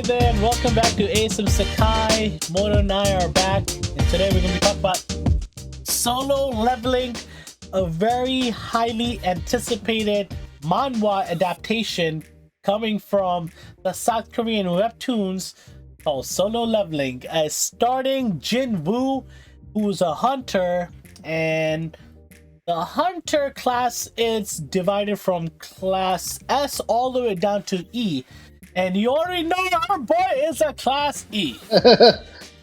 Alright then, welcome back to ASM Sakai. Moto and I are back, and today we're going to be talking about solo leveling, a very highly anticipated manhwa adaptation coming from the South Korean webtoons called Solo Leveling, starting Jin Woo, who's a hunter, and the hunter class is divided from class S all the way down to E. And you already know our boy is a class E.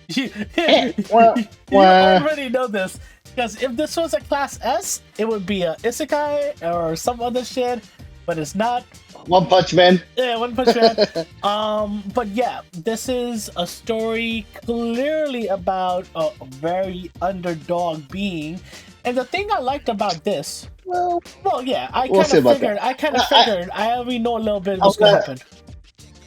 you already know this. Because if this was a class S, it would be a isekai or some other shit. But it's not. One Punch Man. Yeah, One Punch Man. But yeah, this is a story clearly about a very underdog being. And the thing I liked about this, well, yeah, I kind of figured. I already know a little bit what's gonna happen.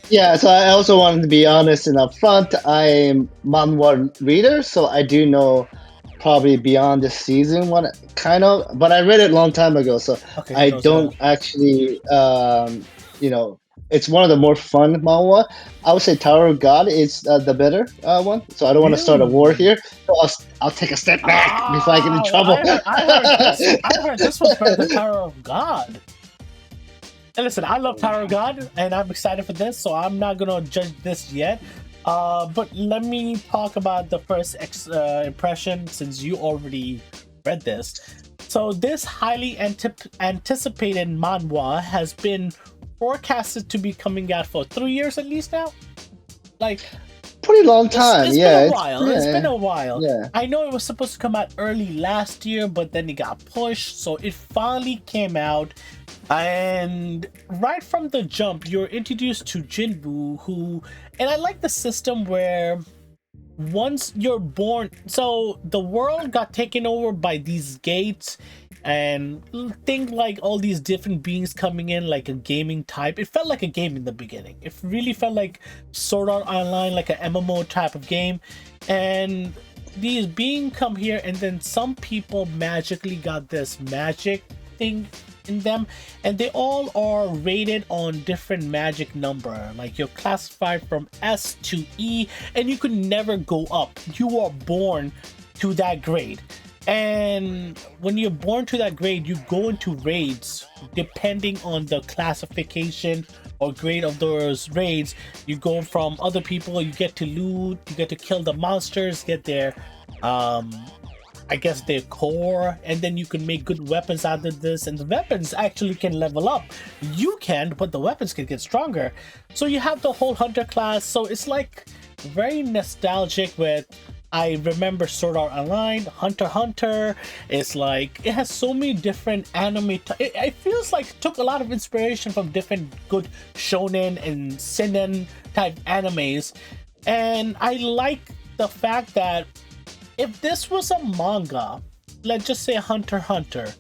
Yeah, so I also wanted to be honest and upfront. I'm manhwa reader, so I do know probably beyond the season one, kind of. But I read it a long time ago, so okay, I don't actually, it's one of the more fun manhwa. I would say Tower of God is the better one, so I don't want to start a war here. So I'll take a step back before I get in trouble. I heard this was from the Tower of God. And listen, I love Tower of God, and I'm excited for this, so I'm not gonna judge this yet. But let me talk about the first impression, since you already read this. So this highly anticipated manhwa has been forecasted to be coming out for 3 years at least now. Like, pretty long time. It's been a while. It's been a while. Yeah. I know it was supposed to come out early last year, but then it got pushed, so it finally came out. And right from the jump, you're introduced to Jinwoo, who, and I like the system where once you're born, so the world got taken over by these gates, and think like all these different beings coming in like a gaming type. It felt like a game in the beginning. It really felt like Sword Art Online, like a MMO type of game. And these beings come here, and then some people magically got this magic thing in them, and they all are rated on different magic number. Like, you're classified from S to E, and you could never go up. You are born to that grade, and when you're born to that grade, you go into raids depending on the classification or grade of those raids. You go from other people, you get to loot, you get to kill the monsters, get their I guess their core, and then you can make good weapons out of this, and the weapons actually can level up. You can, but the weapons can get stronger. So you have the whole hunter class, so it's like very nostalgic with, I remember Sword Art Online, Hunter x Hunter. It's like, it has so many different anime, it feels like it took a lot of inspiration from different good shonen and seinen type animes. And I like the fact that if this was a manga, let's just say Hunter x Hunter,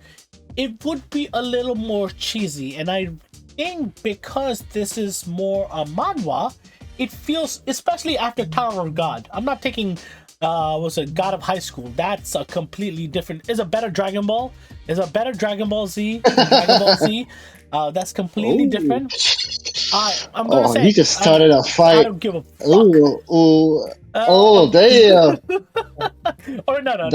it would be a little more cheesy. And I think because this is more a manhwa, it feels, especially after Tower of God. I'm not taking, God of High School. That's a completely different, is a better Dragon Ball. Is a better Dragon Ball Z. Dragon Ball Z. That's completely different. I'm gonna say, you just started a fight. I don't give a fuck. Damn. Or no.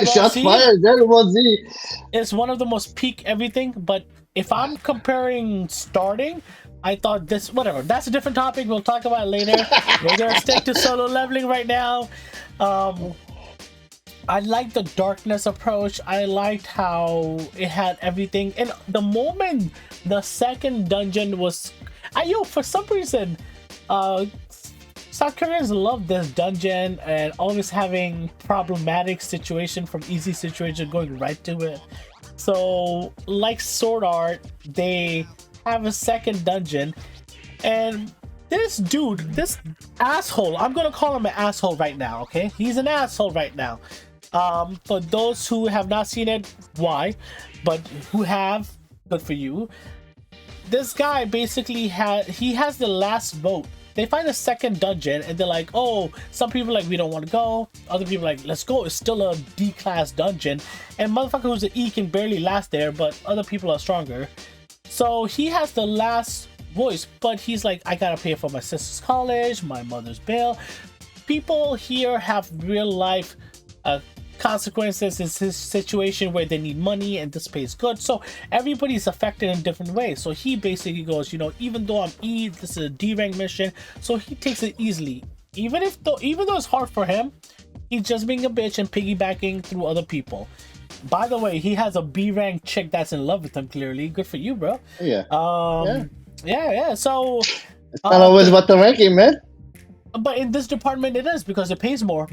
Shots fired. Dragon Ball Z. It's one of the most peak everything, but if I'm comparing starting, I thought this, whatever. That's a different topic. We'll talk about it later. We're gonna stick to Solo Leveling right now. I liked the darkness approach. I liked how it had everything. And the moment the second dungeon was, for some reason, South Koreans love this dungeon and always having problematic situation from easy situation going right to it. So, like Sword Art, they have a second dungeon, and this dude, this asshole, I'm gonna call him an asshole right now, okay? He's an asshole right now. For those who have not seen it, why? But who have, good for you. This guy basically has the last vote. They find a second dungeon, and they're like, oh, some people like, we don't want to go. Other people like, let's go. It's still a D-class dungeon. And motherfucker who's an E can barely last there, but other people are stronger. So he has the last voice, but he's like, I gotta pay for my sister's college, my mother's bill. People here have real life consequences in this situation where they need money and this pays good, so everybody's affected in different ways. So he basically goes, even though I'm E, this is a D rank mission, so he takes it easily, even though it's hard for him. He's just being a bitch and piggybacking through other people. By the way, he has a B rank chick that's in love with him. Clearly, good for you, bro. Yeah. Yeah. So it's not always about the ranking, man. But in this department, it is, because it pays more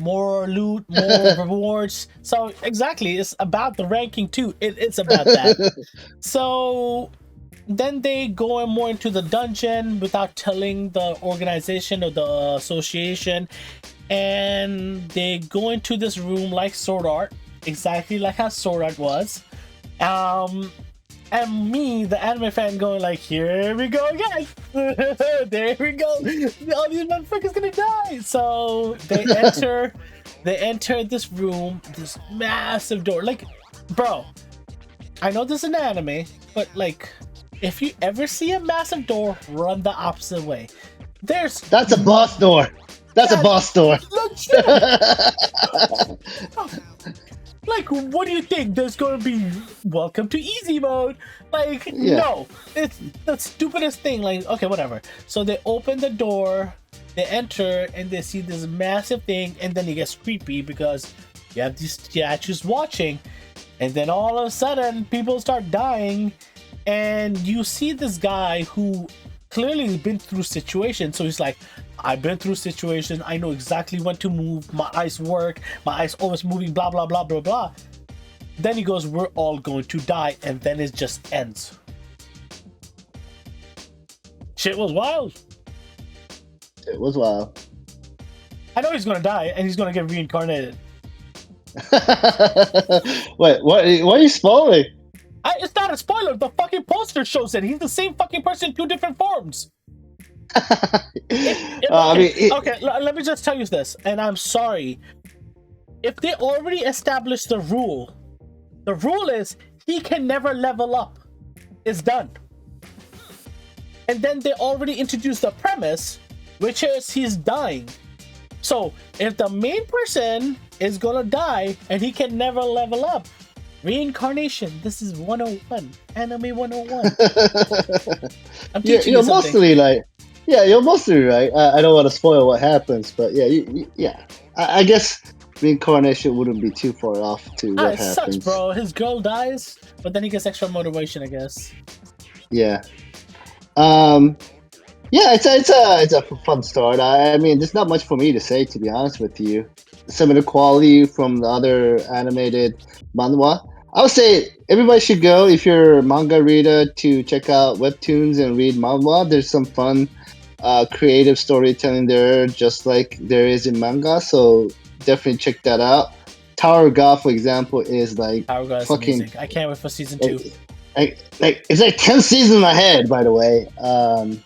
loot, more rewards. So exactly, it's about the ranking too. It's about that. So then they go more into the dungeon without telling the organization or the association, and they go into this room like Sword Art, exactly like how Sword Art was. And me, the anime fan, going like, here we go again. There we go. All these motherfuckers gonna die. So they enter this room, this massive door. Like, bro, I know this is an anime, but like, if you ever see a massive door, run the opposite way. That's a boss door. That's a boss door. Like, what do you think? There's gonna be welcome to easy mode? Like, no. It's the stupidest thing. Like, okay, whatever. So they open the door, they enter, and they see this massive thing, and then it gets creepy because you have these statues watching, and then all of a sudden, people start dying, and you see this guy who clearly has been through situations. So he's like, I've been through situations, I know exactly when to move, my eyes work, my eyes always moving, blah blah blah blah blah. Then he goes, we're all going to die, and then it just ends. Shit was wild. It was wild. I know he's gonna die and he's gonna get reincarnated. Wait, what? Why are you spoiling? It's not a spoiler, the fucking poster shows it. He's the same fucking person in 2 different forms. Let me just tell you this, and I'm sorry. If they already established the rule is he can never level up. It's done. And then they already introduced the premise, which is he's dying. So if the main person is gonna die and he can never level up, reincarnation. This is 101. Anime 101. I'm teaching you something. Mostly like, you're mostly right. I don't want to spoil what happens, but I guess reincarnation wouldn't be too far off to what happens. Sucks, bro. His girl dies, but then he gets extra motivation, I guess. Yeah. It's a fun start. I mean, there's not much for me to say, to be honest with you. Similar quality from the other animated manhwa. I would say everybody should go, if you're a manga reader, to check out webtoons and read manhwa. There's some fun, creative storytelling there, just like there is in manga. So definitely check that out. Tower of God, for example, is like Tower God is fucking amazing. I can't wait for season 2. It's like 10 seasons ahead, by the way. And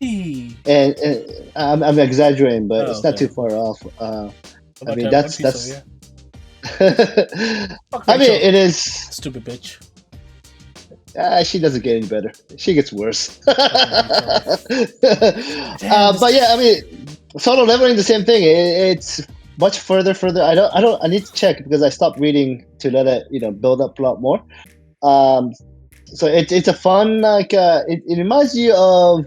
I'm exaggerating, but it's not too far off. I mean, that's. I mean, it is. Stupid bitch. She doesn't get any better. She gets worse. But yeah, I mean, Solo Leveling, the same thing. It's much further. I need to check because I stopped reading to let it, build up a lot more. So it's a fun, like, it reminds you of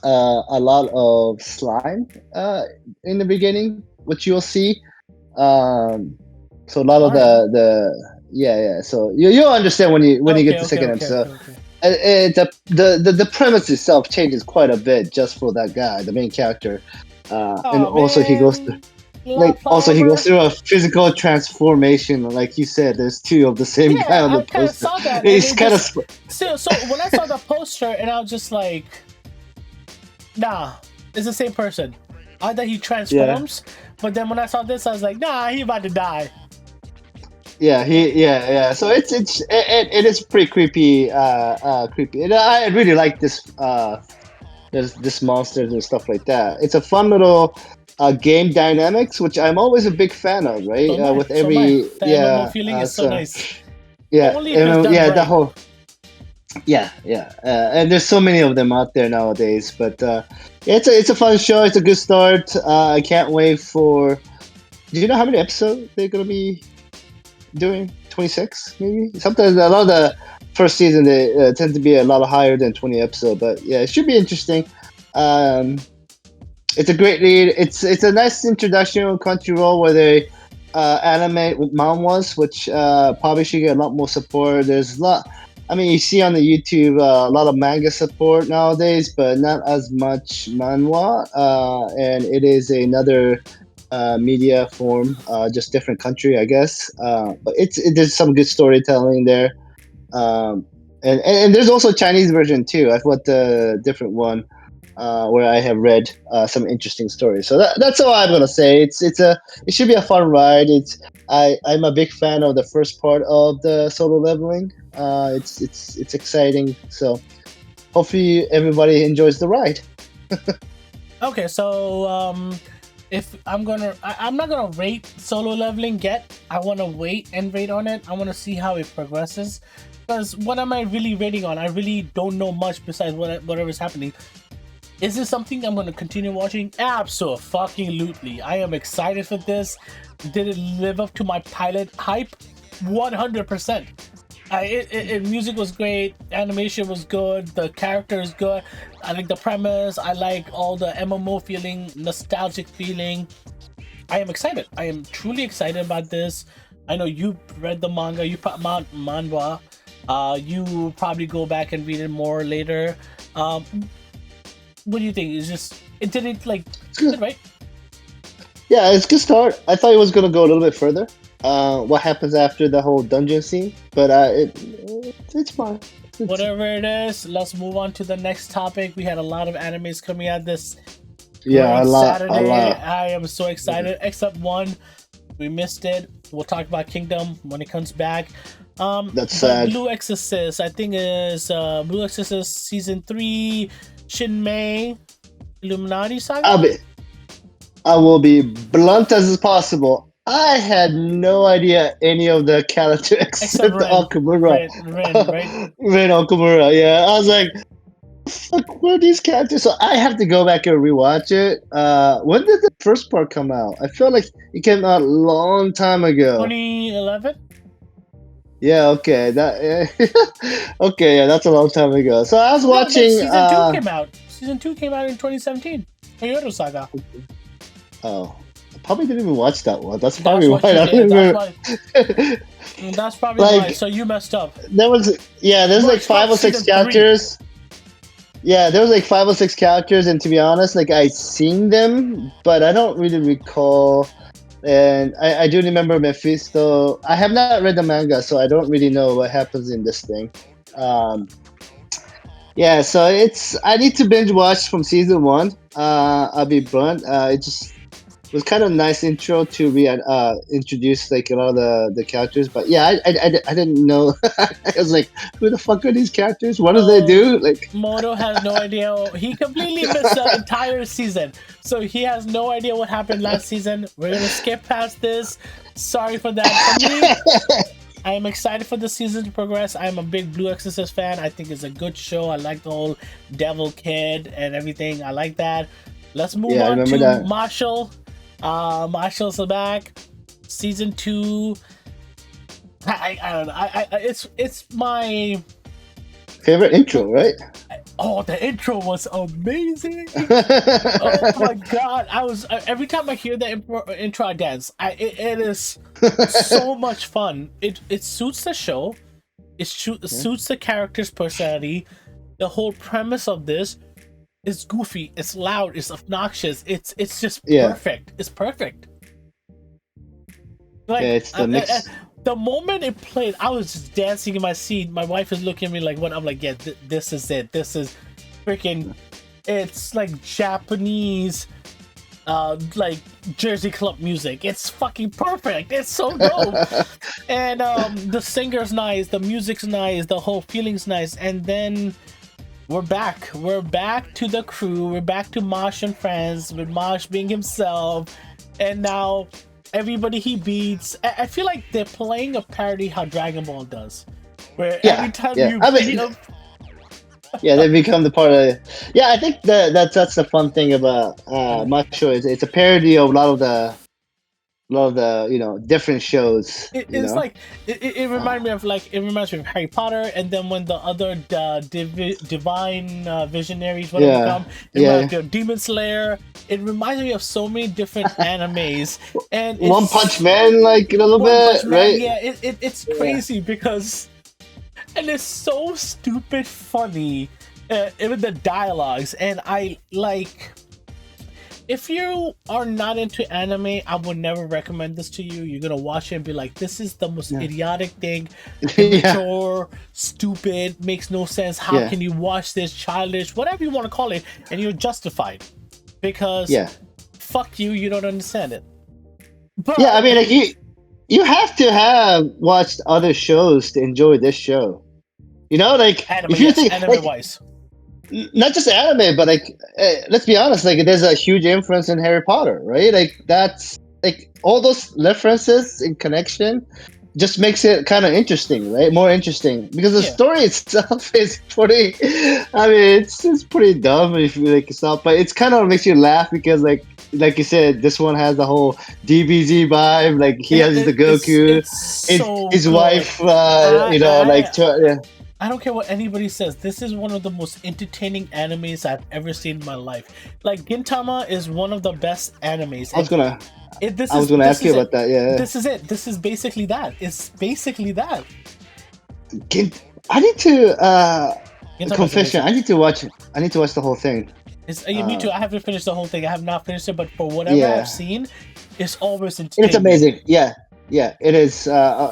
a lot of slime in the beginning, which you'll see. So a lot of the So you'll understand when you get the second episode. The premise itself changes quite a bit just for that guy, the main character, and also he goes through a physical transformation. Like you said, there's 2 of the same guy on the poster. Saw that, it's kind of so when I saw the poster, and I was just like, nah, it's the same person. I thought he transforms, but then when I saw this, I was like, nah, he about to die. Yeah. So it is pretty creepy. Creepy. And I really like this. There's this monsters and stuff like that. It's a fun little game dynamics, which I'm always a big fan of. Right, with every the MMO feeling is so nice. Yeah, that whole. Yeah, and there's so many of them out there nowadays. But it's a fun show. It's a good start. I can't wait for. Do you know how many episodes they're gonna be doing? 26, maybe. Sometimes a lot of the first season they tend to be a lot higher than 20 episodes. But yeah, it should be interesting. Um, it's a great lead. It's a nice introduction on Crunchyroll where they animate with manhwas, which probably should get a lot more support. There's a lot. I mean, you see on the YouTube a lot of manga support nowadays, but not as much manhwa. And it is another media form, just different country, I guess. But there's some good storytelling there. And there's also a Chinese version too. I've got the different one where I have read some interesting stories. So that's all I'm gonna say. It should be a fun ride. I'm a big fan of the first part of the solo leveling. It's exciting. So hopefully everybody enjoys the ride. Okay, so if I'm not gonna rate solo leveling yet. I want to wait and rate on it. I want to see how it progresses. Because what am I really rating on? I really don't know much besides whatever's happening. Is this something I'm going to continue watching? Absolutely. I am excited for this. Did it live up to my pilot hype? 100%. Music was great. Animation was good. The character is good. I like the premise. I like all the MMO feeling, nostalgic feeling. I am excited. I am truly excited about this. I know you read the manga. You put manhwa. You probably go back and read it more later. What do you think? It didn't like good, right? Yeah, it's a good start. I thought it was gonna go a little bit further. What happens after the whole dungeon scene? But it's fine. Whatever it is, let's move on to the next topic. We had a lot of animes coming out this Yeah, Saturday. a lot. I am so excited. Except one, we missed it. We'll talk about Kingdom when it comes back. That's sad. Blue Exorcist, I think is Blue Exorcist season 3, Shimane, Illuminati Saga. I will be blunt as possible. I had no idea any of the characters except Okumura. Ren, right? Ren Okumura, yeah. I was like, fuck, where are these characters? So I have to go back and rewatch it. When did the first part come out? I feel like it came out a long time ago. 2011? Yeah, okay. Okay, yeah, that's a long time ago. So I was watching. Season 2 came out. Season 2 came out in 2017. Toyota Saga. Oh, I probably didn't even watch that one. That's probably why I don't remember. That's probably why. So you messed up. There's like 5 or 6 characters. Yeah, there was like 5 or 6 characters, and to be honest, like I seen them, but I don't really recall. And I do remember Mephisto. I have not read the manga, so I don't really know what happens in this thing. Yeah, so I need to binge watch from season 1. I'll be blunt. It just was kind of a nice intro to introduce like a lot of the characters. But yeah, I didn't know. I was like, who the fuck are these characters? What do they do? Like Moto has no idea. He completely missed the entire season, so he has no idea what happened last season. We're gonna skip past this. Sorry for that. For me, I am excited for the season to progress. I'm a big Blue Exorcist fan. I think it's a good show. I like the whole devil kid and everything. I like that. Let's move on to Mashle. Mashle's back. Season 2. I don't know. It's my favorite intro, right? Oh, the intro was amazing. Oh my god. every time I hear the intro I dance. It is so much fun. It suits the show. It suits the character's personality. The whole premise of this is goofy, it's loud, it's obnoxious, it's just perfect. It's perfect. Like it's the mix. The moment it played, I was just dancing in my seat. My wife is looking at me like, what? I'm like, yeah, this is it. This is freaking, it's like Japanese, like Jersey Club music. It's fucking perfect. It's so dope. And the singer's nice, the music's nice, the whole feeling's nice. And then we're back. We're back to the crew. We're back to Mosh and friends, with Mosh being himself. And now everybody he beats. I feel like they're playing a parody how Dragon Ball does, where every time you beat him, Yeah, they become the part of. Yeah, I think that's the fun thing about Mashle. It's a parody of a lot of the different shows. It's like it Uh, reminds me of Harry Potter, and then when the other divine visionaries, whatever they yeah, come, it reminds yeah. me of Demon Slayer. It reminds me of so many different animes, and One Punch it's Man, like a little One Punch bit, Man. right? Yeah, it's Yeah, crazy because and it's so stupid funny, even the dialogues, and I like. If you are not into anime, I would never recommend this to you. You're gonna watch it and be like, "This is the most yeah, idiotic thing, yeah, immature, stupid, makes no sense. How yeah, can you watch this? Childish, whatever you want to call it, and you're justified because yeah. fuck you, you don't understand it." Yeah, I But mean, like you have to have watched other shows to enjoy this show. Like anime, if you yes, think anime like wise, not just anime, but like let's be honest, like there's a huge influence in Harry Potter, right? Like that's like all those references in connection just makes it kind of interesting, right? More interesting because the yeah. story itself is pretty. I mean, it's pretty dumb if you like stop, but it's kind of makes you laugh because like you said, this one has the whole DBZ vibe. Like he has the Goku, It's so his good. wife, like I yeah. I don't care what anybody says. This is one of the most entertaining animes I've ever seen in my life. Like Gintama is one of the best animes, I was and gonna it, this I was is gonna this ask you is it. about that. Yeah. This is it. This is basically that. It's basically that. I need to Gintama's confession. amazing. I need to watch the whole thing. It's me Uh, too. I haven't finished the whole thing. I have not finished it, but for whatever I've yeah, seen, it's always it's entertaining. amazing. Yeah, yeah, it is.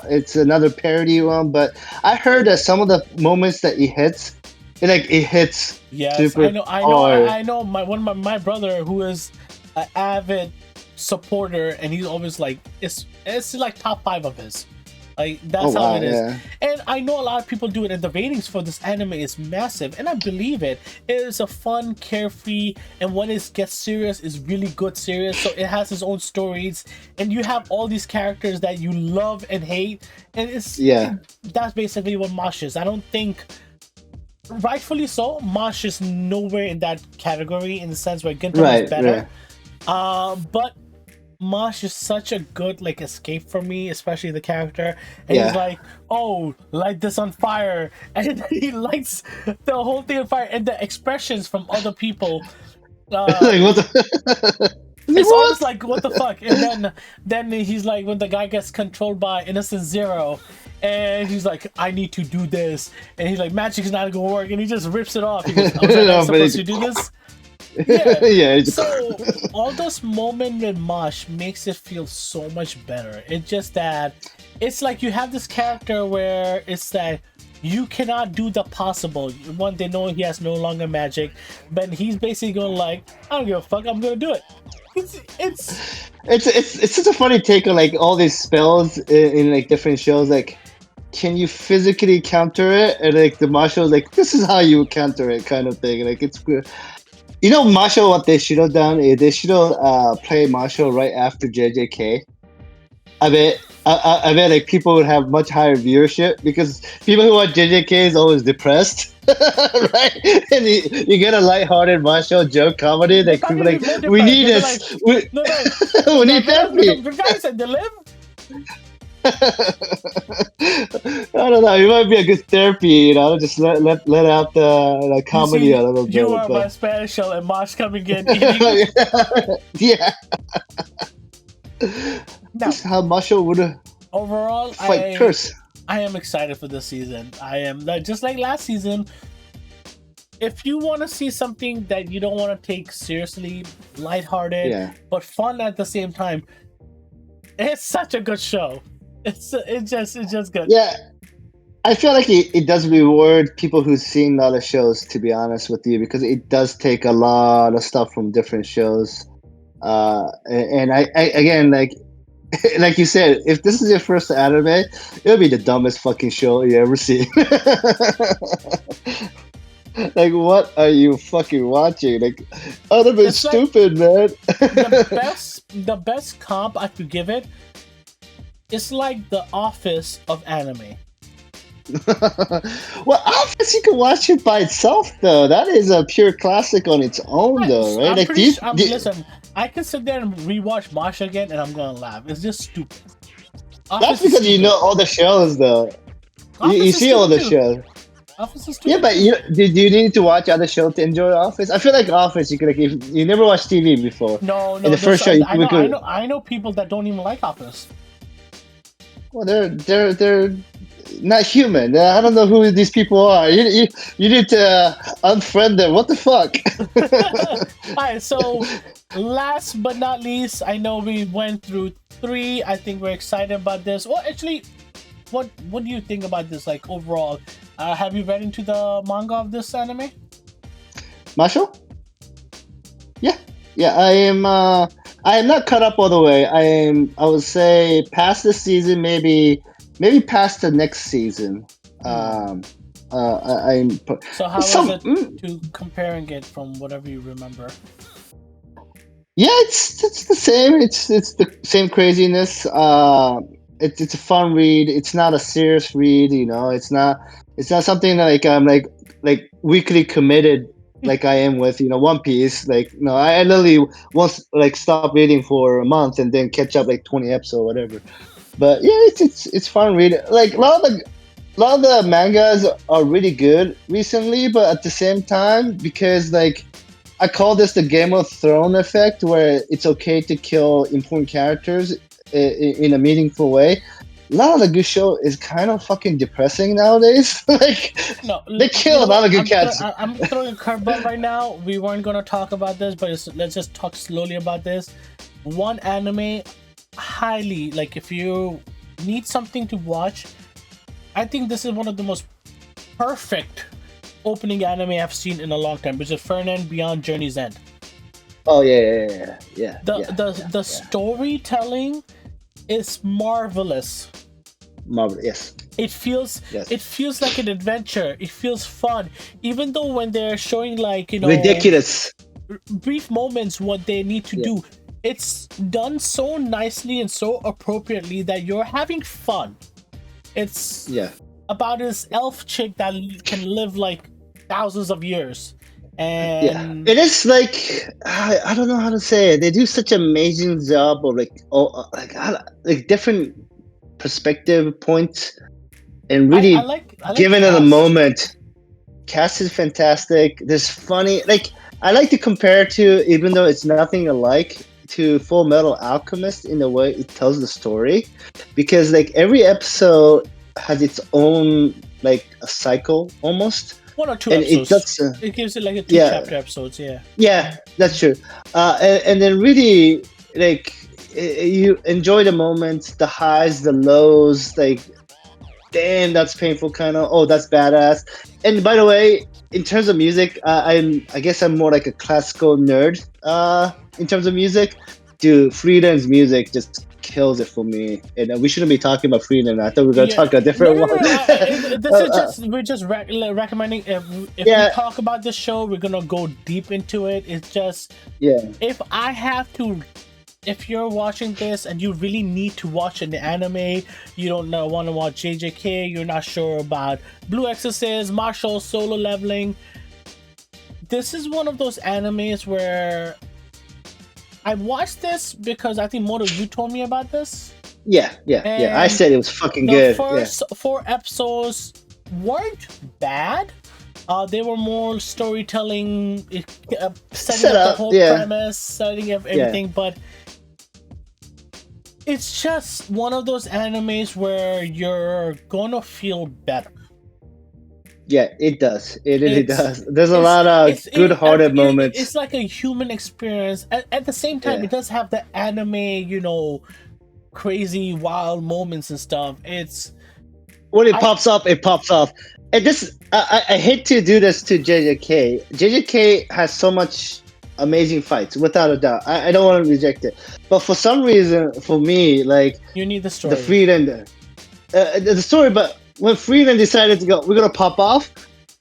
It's another parody one, but I heard that some of the moments that he hits, it hits Yes, I super know. hard. I know. My brother who is an avid supporter, and he's always like it's like top five of his. Like Oh that's how wow, it is. yeah, And I know a lot of people do it, and the ratings for this anime is massive, and I believe it. It is a fun, carefree, and when it gets serious, is really good serious. So it has its own stories, and you have all these characters that you love and hate, and yeah, that's basically what Mosh is. I don't think rightfully so, Mosh is nowhere in that category in the sense where Gintama is right, better. right, But Mosh is such a good like escape for me, especially the character. And he's yeah. like, "Oh, light this on fire," and then he lights the whole thing on fire. And the expressions from other people, uh, Like what the? Like it's always what? like, "What the fuck?" And then he's like, when the guy gets controlled by Innocent Zero. And he's like, I need to do this. And he's like, magic's not gonna work. And he just rips it off. He goes, was I not No, but supposed to do this? Yeah. yeah, So all those moments with Mosh makes it feel so much better. It's just that it's like you have this character where it's that you cannot do the possible. One, they know he has no longer magic, but he's basically going like, I don't give a fuck, I'm gonna do it. It's it's such a funny take on like all these spells in like different shows. Like, can you physically counter it? And like the marshal is like, this is how you counter it, kind of thing. Like it's good. Marshall, what they should have done is they should have played Marshall right after JJK. I bet like people would have much higher viewership because people who watch JJK is always depressed, right? And you get a lighthearted Marshall joke comedy. They're Like not people gonna be like, more we depressed. need They'll be like, this, no, we the need villains therapy. become good guys and they live. I don't know. It might be a good therapy, just let out the You comedy a see, little you bit. are my But Spanish shell and Mosh coming in eating. yeah, Now, this is how Marshall would overall, fight curse. I am excited for this season. I am just like last season. If you want to see something that you don't want to take seriously, lighthearted, Yeah. but fun at the same time, it's such a good show. It's just good. Yeah, I feel like it does reward people who've seen a lot of shows, to be honest with you, because it does take a lot of stuff from different shows. And I again, like like you said, if this is your first anime, it'll be the dumbest fucking show you ever see. Like, what are you fucking watching? Like, anime is It's like stupid, man. the best comp I could give it. It's like the Office of anime. Well, Office you can watch it by itself though. That is a pure classic on its own though, right? I'm Like, pretty sure. Listen, I can sit there and rewatch Mashle again, and I'm gonna laugh. It's just stupid. that's Office is because you know stupid. all the shows though. You Office is see all stupid the too. shows. Office is Yeah, stupid but too. you need to watch other shows to enjoy Office. I feel like Office, you could like if you never watched TV before. No, In no. the There's. first show, you could. I know people that don't even like Office. Well, they're not human. I don't know who these people are. You need to unfriend them. What the fuck? All right. So, last but not least, I know we went through three. I think we're excited about this. Well, actually, what do you think about this? Like overall, have you read into the manga of this anime? Marshall? Yeah, yeah. I am. I am not cut up all the way. I am. I would say past this season, maybe past the next season. Um. I'm. So how is Some. it to comparing it from whatever you remember? Yeah, it's the same. It's the same craziness. It's a fun read. It's not a serious read. You know, it's not something like I'm like weekly committed like I am with One Piece. Like no, I literally once like stop reading for a month and then catch up like 20 episodes or whatever. But yeah, it's fun read. Like a lot of the mangas are really good recently, but at the same time because like I call this the Game of Thrones effect, where it's okay to kill important characters in a meaningful way. A lot of the good show is kind of fucking depressing nowadays. Like No, they you kill a know lot what? of good cats. I'm throwing a curveball right now. We weren't gonna talk about this, but let's just talk slowly about this. One anime, highly like if you need something to watch, I think this is one of the most perfect opening anime I've seen in a long time, which is Frieren Beyond Journey's End. Oh yeah. The storytelling is marvelous. Marvel, yes, yes. It feels like an adventure. It feels fun, even though when they're showing like Ridiculous. brief moments what they need to Yeah, do, it's done so nicely and so appropriately that you're having fun. It's yeah. about this elf chick that can live like thousands of years, Yeah, and it is like I don't know how to say it. They do such an amazing job of like different perspective points and really I like the giving it a cast. moment. Cast is fantastic. There's funny like I like to compare it to even though it's nothing alike to Full Metal Alchemist in the way it tells the story because like every episode has its own like a cycle almost One or two and it episodes. does It gives it like a two yeah. chapter episodes. Yeah. Yeah, that's true. And then really, like, you enjoy the moments, the highs, the lows. Like, damn, that's painful. Kind of. Oh, that's badass. And by the way, in terms of music, I guess I'm more like a classical nerd. In terms of music, dude, Frieden's music just kills it for me. And we shouldn't be talking about Frieden. I thought we were gonna Yeah, talk a different one. no. This is just we're just recommending. If we Yeah, talk about this show, we're gonna go deep into it. It's just yeah, if I have to, if you're watching this and you really need to watch an anime, you don't know want to watch JJK, you're not sure about Blue Exorcist, Martial Solo Leveling. This is one of those animes where I watched this because I think Moto, you told me about this. yeah. I And said it was fucking the good. Yeah. first four episodes weren't bad. They were more storytelling, setting Set up the up. whole Yeah, premise, setting up yeah. everything. But it's just one of those animes where you're gonna feel better. Yeah, it does. It really It's does. There's a lot of good-hearted it's moments. like a human experience. At the same time, Yeah. it does have the anime, crazy wild moments and stuff. It's When it I pops up, it pops off. And this, I hate to do this to JJK. JJK has so much amazing fights, without a doubt. I don't want to reject it. But for some reason, for me, like you need the the story. Frieden, the story, but when Frieden decided to go, we're gonna pop off,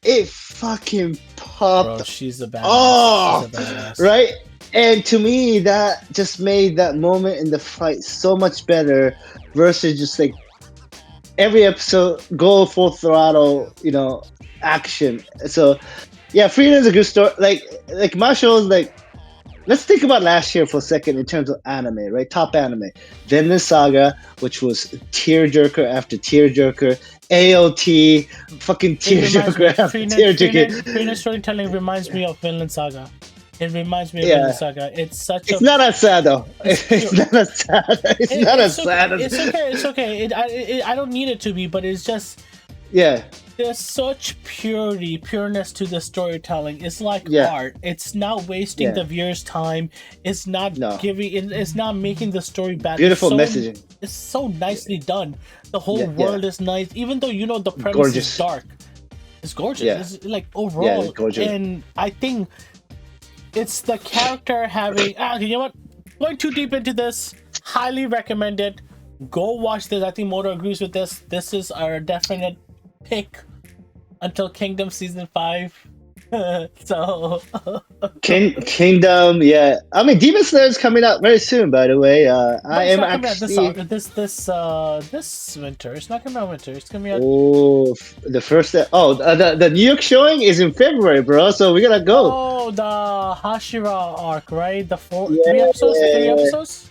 it fucking Bro, popped she's a badass. off, She's a badass. right? And to me, that just made that moment in the fight so much better versus just like every episode go full throttle, action. So yeah, Frieren is a good story. Like my show is like, let's think about last year for a second in terms of anime, right? Top anime. Vinland Saga, which was tearjerker after tearjerker, AOT, fucking It reminds me, tearjerker after tearjerker. Freenet storytelling reminds me of Vinland Saga. It reminds me of Vinland Yeah, Saga. It's such it's a, not as sad though. it's It's pure. not as sad. It's not as It's okay. sad as It's okay. It's okay. I don't need it to be, but it's just yeah, there's such pureness to the storytelling. It's like yeah, art. It's not wasting yeah. the viewer's time. It's not No, it's not making the story bad. beautiful messaging. It's so nicely done. The whole Yeah, yeah, world is nice, even though the premise is gorgeous. dark. It's gorgeous. Yeah, It's like yeah, overall, gorgeous. and I think it's the character having. You know what? Going too deep into this, highly recommend it. Go watch this. I think Moto agrees with this. This is our definite pick until Kingdom season 5. So Kingdom, yeah. I mean, Demon Slayer is coming out very soon. By the way, but I it's am not coming out actually. this winter. It's not coming out winter. It's coming out. Oh, the first. Oh, the New York showing is in February, bro. So we gotta go. Oh, the Hashira arc, right? The three Yeah, episodes. 3 episodes.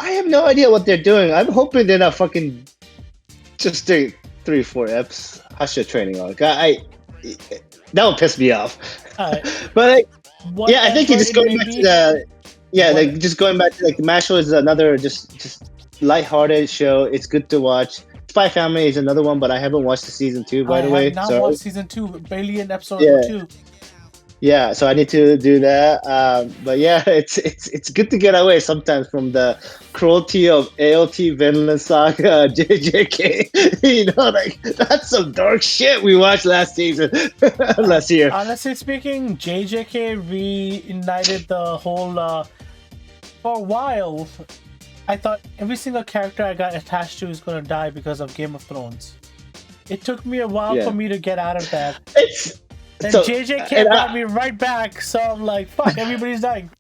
I have no idea what they're doing. I'm hoping they're not fucking just doing 3-4 eps. Hasha training arc. That would piss me off. Alright. But like, Whatever yeah, I think you're just it going may back to be. the. Yeah, What? like just going back to like Mashle is another just lighthearted show. It's good to watch. Spy Family is another one, but I haven't watched the season 2, by I the have way. not So watched season 2. Barely an episode or yeah, two. yeah. So I need to do that. But yeah, it's good to get away sometimes from the cruelty of AOT, Vinland Saga, JJK. Like that's some dark shit we watched last season, last year. Honestly speaking, JJK reignited the whole. For a while, I thought every single character I got attached to is gonna die because of Game of Thrones. It took me a while Yeah. for me to get out of that. It's Then so, JJK and brought me right back, so I'm like, fuck, everybody's dying.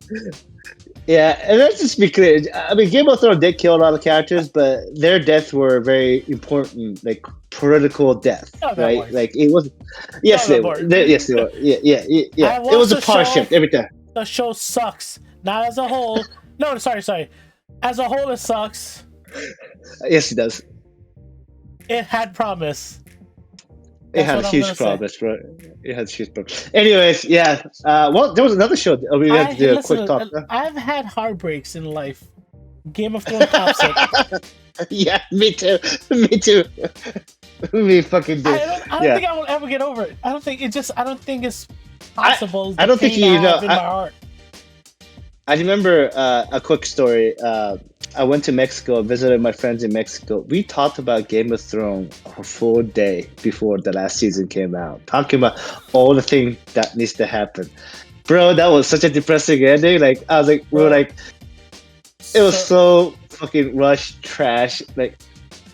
yeah, and let's just be clear. I mean, Game of Thrones did kill a lot of characters, but their deaths were very important, like political death, Not that right? works. Like it was. Yes, Not they that were. works. Yes, they were. Yeah. I It was a watched the power show. shift every time. The show sucks. Not as a whole. No, sorry. As a whole, it sucks. Yes, it does. It had promise. It That's had what a I'm huge gonna say. progress, right? It had huge progress. Anyways, yeah. Well, there was another show. We had to do a quick talk. I've had heartbreaks in life. Game of Thrones tops it. Yeah, me too. Me too. We fucking did. I don't think I will ever get over it. I don't think it's possible. I don't think pain you I know. have in my heart. I remember a quick story. I went to Mexico, visited my friends in Mexico. We talked about Game of Thrones a full day before the last season came out, talking about all the things that needs to happen. Bro, that was such a depressing ending. Like I was like, we were like, it was so fucking rushed, trash. Like,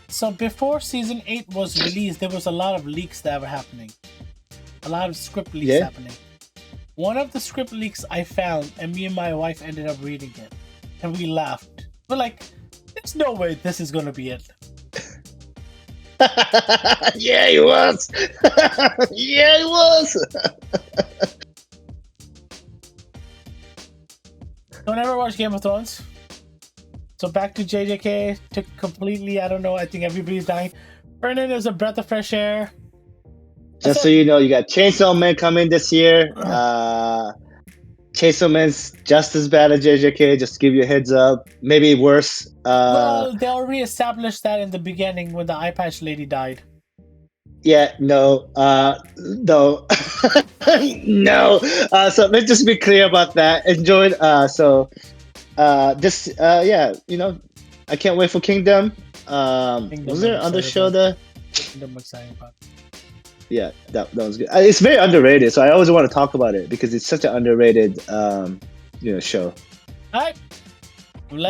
so before season 8 was released, there was a lot of leaks that were happening. A lot of script leaks happening. One of the script leaks I found, and me and my wife ended up reading it, and we laughed. We're like, there's no way this is gonna be it. yeah, it was. Yeah, it was. Don't ever watch Game of Thrones. So back to JJK. To completely, I don't know. I think everybody's dying. Frieren is a breath of fresh air. Just so you know, you got Chainsaw Man coming this year. Chainsaw Man's just as bad as JJK. Just to give you a heads up. Maybe worse. Well, they already established that in the beginning when the eye patch lady died. Yeah, no, no, no. So let's just be clear about that. Enjoyed. Yeah, I can't wait for Kingdom. Was there other show there? Kingdom exciting about. Yeah, that was good. It's very underrated, so I always want to talk about it because it's such an underrated, show. All right,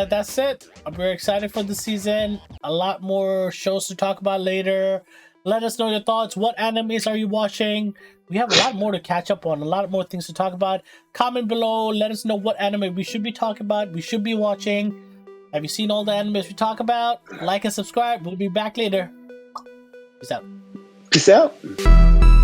that's it. I'm very excited for the season. A lot more shows to talk about later. Let us know your thoughts. What animes are you watching? We have a lot more to catch up on. A lot more things to talk about. Comment below. Let us know what anime we should be talking about. We should be watching. Have you seen all the animes we talk about? Like and subscribe. We'll be back later. Peace out. Peace out.